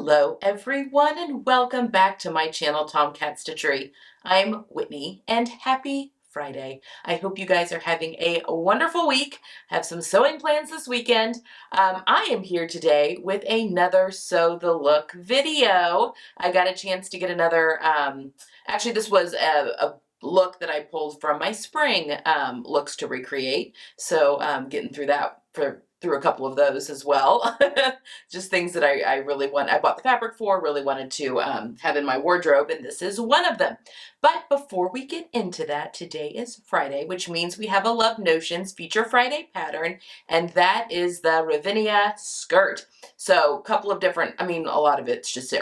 Hello everyone and welcome back to my channel, Tomcat Stitchery. I'm Whitney and happy Friday. I hope you guys are having a wonderful week, have some sewing plans this weekend. I am here today with another Sew the Look video. I got a chance to get another, actually this was a look that I pulled from my spring looks to recreate. So getting through that through a couple of those as well. Just things that I really want, I bought the fabric for, really wanted to have in my wardrobe, and this is one of them. But before we get into that, today is Friday, which means we have a Love Notions Feature Friday pattern, and that is the Ravinia skirt. So a couple of different, a lot of it's just,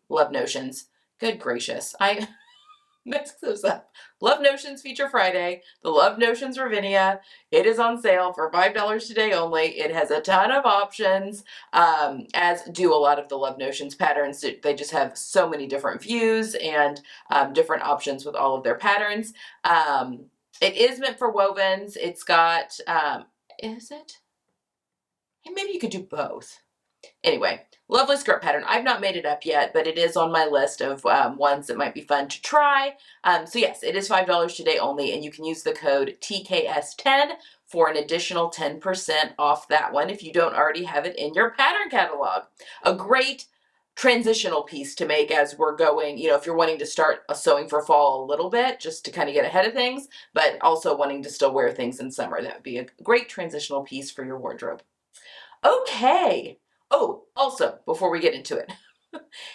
Love Notions. Good gracious. I mixed those up. Love Notions Feature Friday, the Love Notions Ravinia. It is on sale for $5 today only. It has a ton of options, as do a lot of the Love Notions patterns. They just have so many different views and different options with all of their patterns. It is meant for wovens. It's got, is it? Hey, maybe you could do both. Anyway, lovely skirt pattern. I've not made it up yet, but it is on my list of ones that might be fun to try. So yes, it is $5 today only, and you can use the code TKS10 for an additional 10% off that one if you don't already have it in your pattern catalog. A great transitional piece to make as we're going, if you're wanting to start sewing for fall a little bit, just to kind of get ahead of things, but also wanting to still wear things in summer. That would be a great transitional piece for your wardrobe. Okay. Oh, also, before we get into it,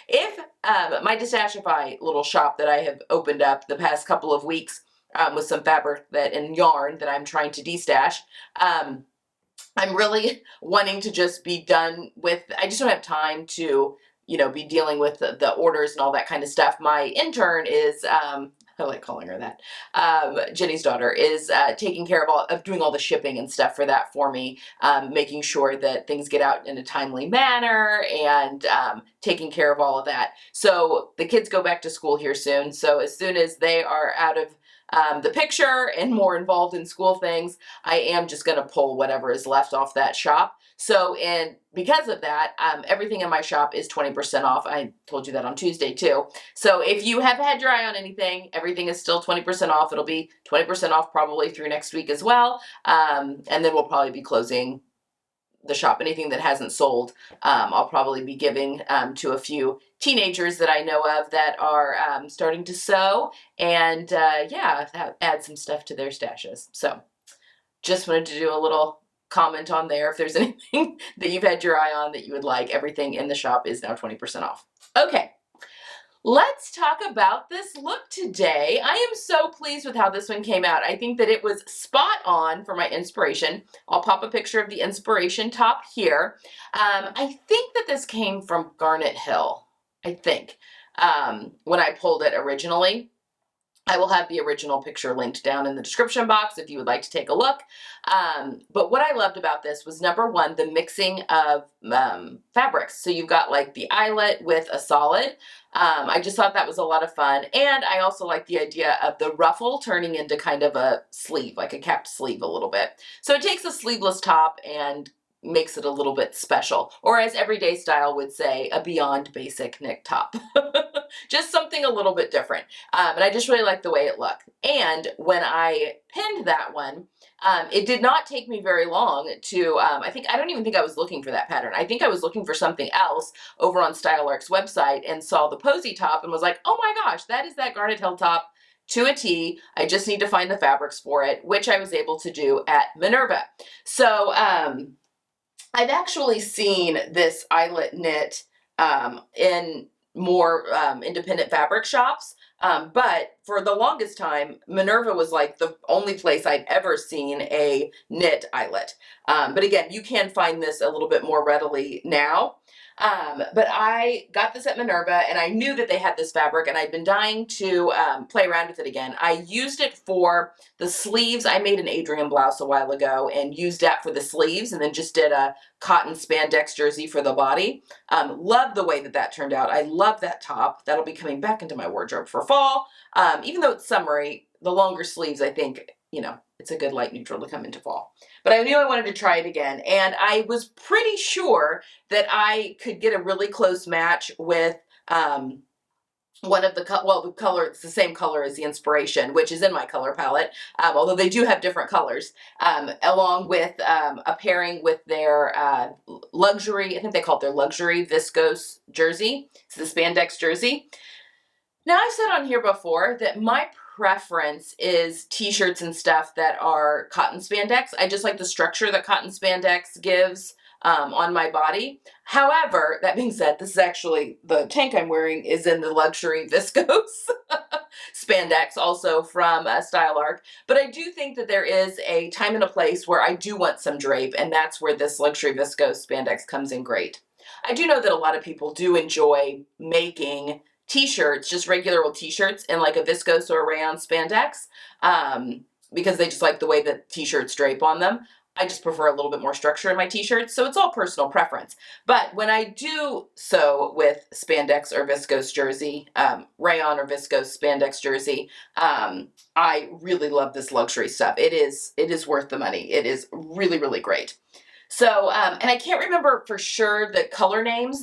if my Destashify little shop that I have opened up the past couple of weeks with some fabric and yarn that I'm trying to destash, I'm really wanting to just be done with, I just don't have time to, be dealing with the orders and all that kind of stuff. My intern is, I like calling her that. Jenny's daughter is taking care of doing all the shipping and stuff for that for me, making sure that things get out in a timely manner and taking care of all of that. So the kids go back to school here soon. So as soon as they are out of the picture and more involved in school things, I am just going to pull whatever is left off that shop. So, and because of that, everything in my shop is 20% off. I told you that on Tuesday too. So if you have had your eye on anything, everything is still 20% off. It'll be 20% off probably through next week as well. And then we'll probably be closing the shop. Anything that hasn't sold, I'll probably be giving to a few teenagers that I know of that are starting to sew and add some stuff to their stashes. So just wanted to do a little comment on there. If there's anything that you've had your eye on that you would like, everything in the shop is now 20% off. Okay. Let's talk about this look today. I am so pleased with how this one came out. I think that it was spot on for my inspiration. I'll pop a picture of the inspiration top here. I think that this came from Garnet Hill, I think, when I pulled it originally. I will have the original picture linked down in the description box if you would like to take a look. But what I loved about this was, number one, the mixing of fabrics. So you've got like the eyelet with a solid. I just thought that was a lot of fun. And I also like the idea of the ruffle turning into kind of a sleeve, like a capped sleeve a little bit. So it takes a sleeveless top and makes it a little bit special, or as Everyday Style would say, a beyond basic knit top. Just something a little bit different. And I just really like the way it looked. And when I pinned that one, it did not take me very long to, I don't even think I was looking for that pattern. I think I was looking for something else over on StyleArc's website and saw the posy top and was like, oh my gosh, that is that Garnet Hill top to a T. I just need to find the fabrics for it, which I was able to do at Minerva. So, I've actually seen this eyelet knit in more independent fabric shops, but for the longest time, Minerva was like the only place I'd ever seen a knit eyelet. But again, you can find this a little bit more readily now. But I got this at Minerva and I knew that they had this fabric and I'd been dying to play around with it again. I used it for the sleeves. I made an Adrian blouse a while ago and used that for the sleeves and then just did a cotton spandex jersey for the body. Love the way that that turned out. I love that top. That'll be coming back into my wardrobe for fall. Even though it's summery, the longer sleeves I think you know, it's a good light neutral to come into fall. But I knew I wanted to try it again, and I was pretty sure that I could get a really close match with one of the the color, it's the same color as the inspiration, which is in my color palette, although they do have different colors, along with a pairing with their luxury, I think they call it their luxury viscose jersey. It's the spandex jersey. Now, I've said on here before that my preference is t-shirts and stuff that are cotton spandex. I just like the structure that cotton spandex gives on my body. However, that being said, this is actually, the tank I'm wearing is in the luxury viscose spandex, also from Style Arc. But I do think that there is a time and a place where I do want some drape, and that's where this luxury viscose spandex comes in great. I do know that a lot of people do enjoy making t-shirts, just regular old t-shirts, in like a viscose or a rayon spandex, because they just like the way that t-shirts drape on them. I just prefer a little bit more structure in my t-shirts, so it's all personal preference. But when I do sew with spandex or viscose jersey, rayon or viscose spandex jersey, I really love this luxury stuff. It is worth the money. It is really, really great. So, and I can't remember for sure the color names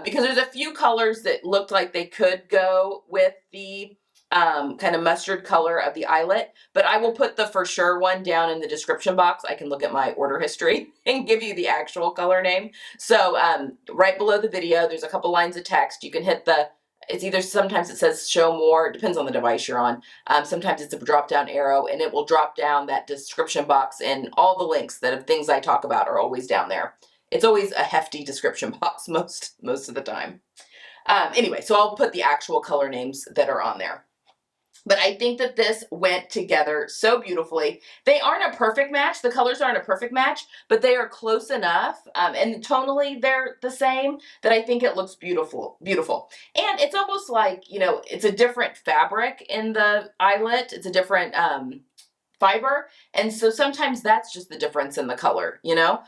because there's a few colors that looked like they could go with the kind of mustard color of the eyelet, but I will put the for sure one down in the description box. I can look at my order history and give you the actual color name. So right below the video, there's a couple lines of text. You can hit the, it's either, sometimes it says show more, it depends on the device you're on. Sometimes it's a drop down arrow, and it will drop down that description box, and all the links that of things I talk about are always down there. It's always a hefty description box most of the time. Anyway, so I'll put the actual color names that are on there. But I think that this went together so beautifully. They aren't a perfect match. The colors aren't a perfect match, but they are close enough, and tonally they're the same, that I think it looks beautiful, beautiful. And it's almost like, you know, it's a different fabric in the eyelet. It's a different fiber, and so sometimes that's just the difference in the color, you know,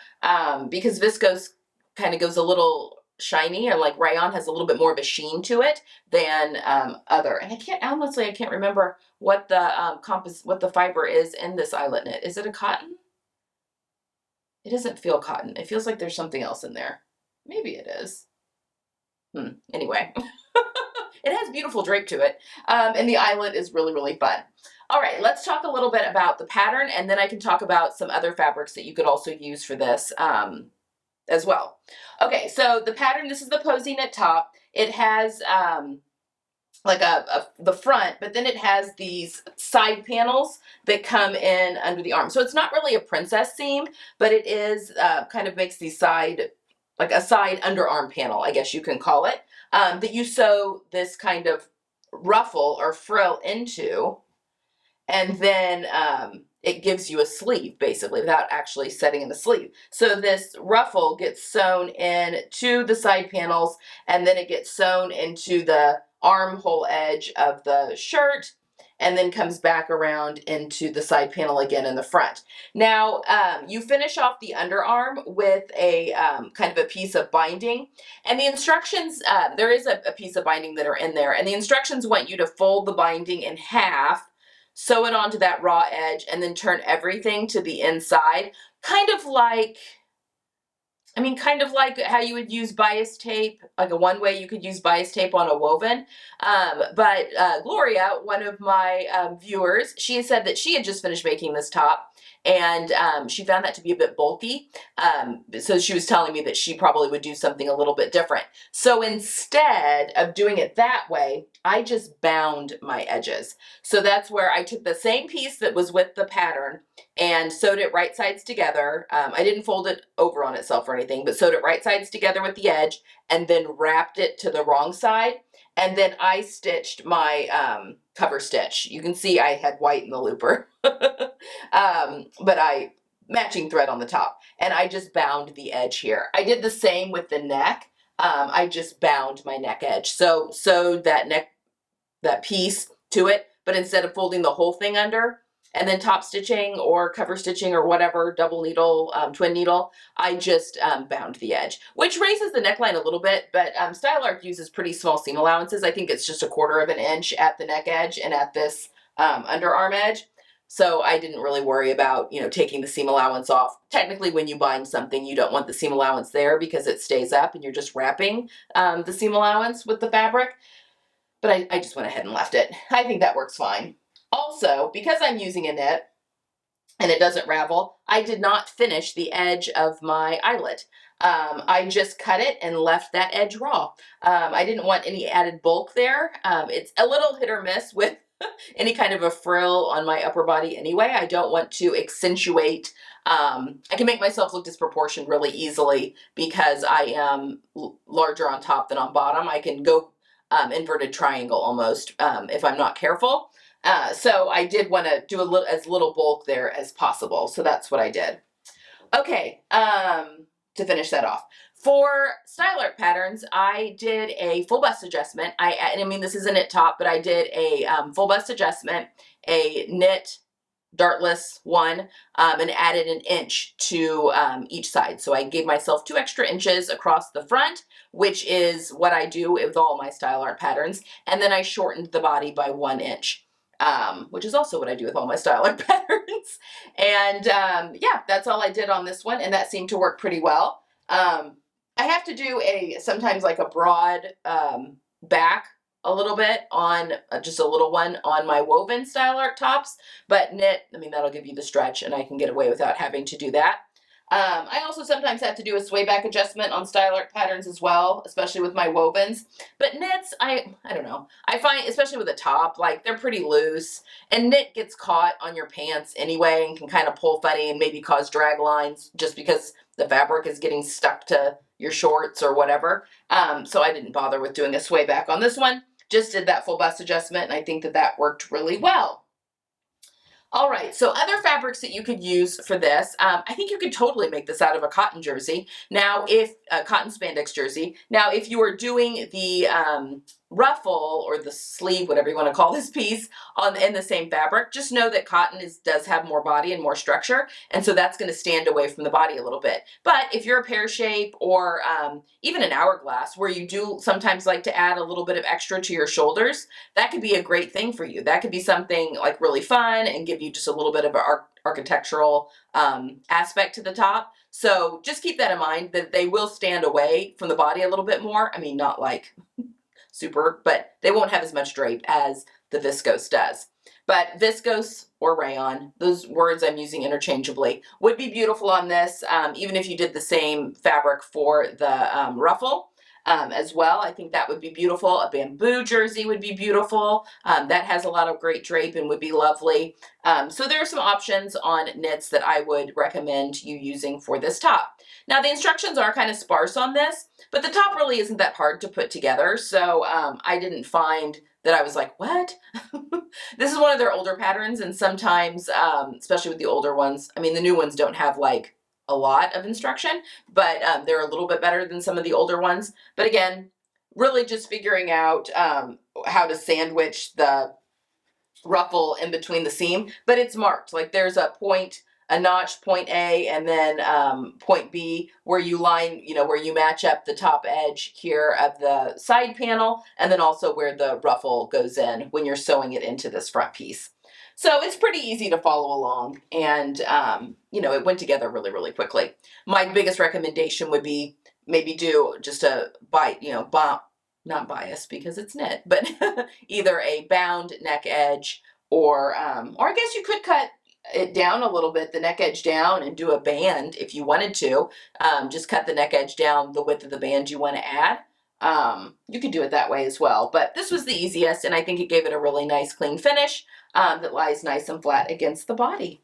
because viscose kind of goes a little shiny, and like rayon has a little bit more of a sheen to it than other. And I can't remember what the what the fiber is in this eyelet knit. Is it a cotton? It doesn't feel cotton. It feels like there's something else in there. Maybe it is. Anyway, it has beautiful drape to it, and the eyelet is really, really fun. All right, let's talk a little bit about the pattern, and then I can talk about some other fabrics that you could also use for this as well. Okay, so the pattern, this is the posy knit top. It has like the front, but then it has these side panels that come in under the arm. So it's not really a princess seam, but it is kind of makes these side, like a side underarm panel, I guess you can call it, that you sew this kind of ruffle or frill into, and then it gives you a sleeve, basically, without actually setting in the sleeve. So this ruffle gets sewn in to the side panels, and then it gets sewn into the armhole edge of the shirt, and then comes back around into the side panel again in the front. Now, you finish off the underarm with a kind of a piece of binding, and the instructions, there is a piece of binding that are in there, and the instructions want you to fold the binding in half, sew it onto that raw edge, and then turn everything to the inside, kind of like how you would use bias tape, like a one way you could use bias tape on a woven. But Gloria, one of my viewers, she said that she had just finished making this top, and she found that to be a bit bulky. So she was telling me that she probably would do something a little bit different. So instead of doing it that way, I just bound my edges. So that's where I took the same piece that was with the pattern and sewed it right sides together. I didn't fold it over on itself or anything, but sewed it right sides together with the edge, and then wrapped it to the wrong side. And then I stitched my cover stitch. You can see I had white in the looper, but I matching thread on the top, and I just bound the edge here. I did the same with the neck. I just bound my neck edge. So sewed that piece to it, but instead of folding the whole thing under and then top stitching or cover stitching or whatever, double needle, twin needle, I just bound the edge, which raises the neckline a little bit, but Style Arc uses pretty small seam allowances. I think it's just 1/4 of an inch at the neck edge and at this underarm edge. So I didn't really worry about, taking the seam allowance off. Technically, when you bind something, you don't want the seam allowance there because it stays up and you're just wrapping the seam allowance with the fabric. But I just went ahead and left it. I think that works fine. Also, because I'm using a knit, and it doesn't ravel, I did not finish the edge of my eyelet. I just cut it and left that edge raw. I didn't want any added bulk there. It's a little hit or miss with any kind of a frill on my upper body anyway. I don't want to accentuate. I can make myself look disproportioned really easily because I am larger on top than on bottom. I can go inverted triangle almost if I'm not careful. So I did want to do as little bulk there as possible. So that's what I did. Okay, to finish that off. For style art patterns, I did a full bust adjustment. I mean, this is a knit top, but I did a full bust adjustment, a knit dartless one, and added an inch to each side. So I gave myself 2 extra inches across the front, which is what I do with all my style art patterns. And then I shortened the body by 1 inch. Which is also what I do with all my style art patterns. And yeah, that's all I did on this one, and that seemed to work pretty well. I have to do sometimes like a broad back a little bit on just a little one on my woven style art tops, but knit, I mean, that'll give you the stretch and I can get away without having to do that. I also sometimes have to do a sway back adjustment on style art patterns as well, especially with my wovens. But knits, I don't know. I find, especially with a top, like they're pretty loose, and knit gets caught on your pants anyway and can kind of pull funny and maybe cause drag lines just because the fabric is getting stuck to your shorts or whatever. So I didn't bother with doing a sway back on this one. Just did that full bust adjustment, and I think that worked really well. All right, so other fabrics that you could use for this, I think you could totally make this out of a cotton jersey. Now, if a cotton spandex jersey. Now, if you are doing the ruffle or the sleeve, whatever you want to call this piece, in the same fabric, just know that cotton does have more body and more structure, and so that's going to stand away from the body a little bit. But if you're a pear shape or even an hourglass, where you do sometimes like to add a little bit of extra to your shoulders, that could be a great thing for you. That could be something like really fun and give you just a little bit of an architectural aspect to the top. So just keep that in mind, that they will stand away from the body a little bit more. I mean, not like super, but they won't have as much drape as the viscose does. But viscose or rayon, those words I'm using interchangeably, would be beautiful on this, even if you did the same fabric for the ruffle. As well, I think that would be beautiful. A bamboo jersey would be beautiful. That has a lot of great drape and would be lovely. So there are some options on knits that I would recommend you using for this top. Now the instructions are kind of sparse on this, but the top really isn't that hard to put together. So I didn't find that I was like, what? This is one of their older patterns, and sometimes, especially with the older ones, I mean, the new ones don't have like a lot of instruction, but they're a little bit better than some of the older ones. But again, really just figuring out how to sandwich the ruffle in between the seam, but it's marked. Like there's a point, a notch, point A, and then point B, where you line, where you match up the top edge here of the side panel, and then also where the ruffle goes in when you're sewing it into this front piece. So it's pretty easy to follow along, and it went together really, really quickly. My biggest recommendation would be maybe do just a not bias because it's knit, but either a bound neck edge or I guess you could cut it down a little bit, the neck edge down, and do a band if you wanted to. Just cut the neck edge down the width of the band you want to add. You could do it that way as well, but this was the easiest, and I think it gave it a really nice clean finish that lies nice and flat against the body.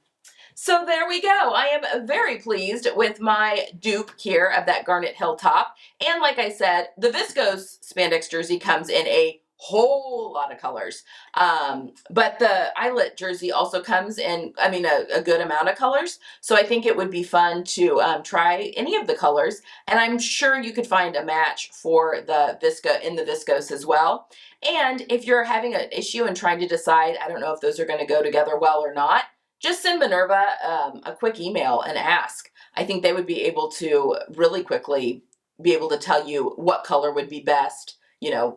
So there we go. I am very pleased with my dupe here of that Garnet Hill top. And like I said, the viscose spandex jersey comes in a whole lot of colors. But the Eyelet jersey also comes in, a good amount of colors. So I think it would be fun to try any of the colors. And I'm sure you could find a match for the viscose as well. And if you're having an issue and trying to decide, I don't know if those are going to go together well or not, just send Minerva a quick email and ask. I think they would be able to really quickly be able to tell you what color would be best,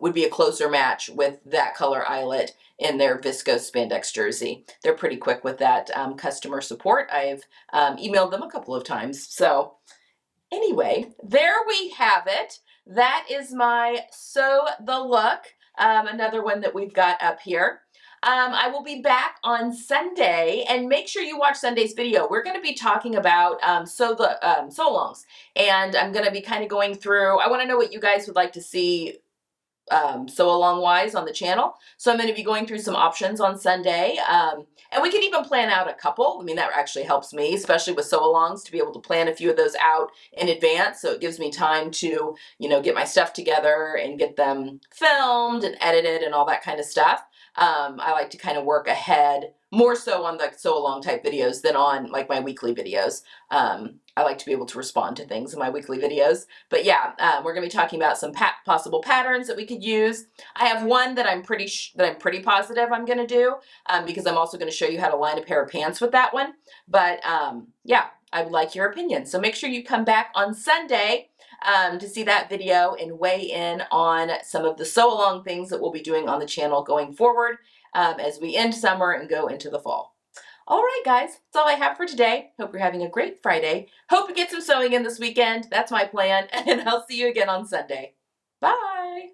would be a closer match with that color eyelet in their viscose spandex jersey. They're pretty quick with that customer support. I've emailed them a couple of times. So anyway, there we have it. That is my Sew the Look, another one that we've got up here. I will be back on Sunday, and make sure you watch Sunday's video. We're going to be talking about sew-alongs, and I'm going to be kind of going through. I want to know what you guys would like to see sew along wise on the channel. So I'm going to be going through some options on Sunday. And we can even plan out a couple. I mean, that actually helps me, especially with sew alongs, to be able to plan a few of those out in advance. So it gives me time to, get my stuff together and get them filmed and edited and all that kind of stuff. I like to kind of work ahead, more so on the sew along type videos than on like my weekly videos. I like to be able to respond to things in my weekly videos. But yeah, we're going to be talking about some possible patterns that we could use. I have one that I'm pretty positive I'm going to do, because I'm also going to show you how to line a pair of pants with that one. But yeah, I would like your opinion. So make sure you come back on Sunday to see that video and weigh in on some of the sew along things that we'll be doing on the channel going forward as we end summer and go into the fall. All right, guys, that's all I have for today. Hope you're having a great Friday. Hope you get some sewing in this weekend. That's my plan, and I'll see you again on Sunday. Bye.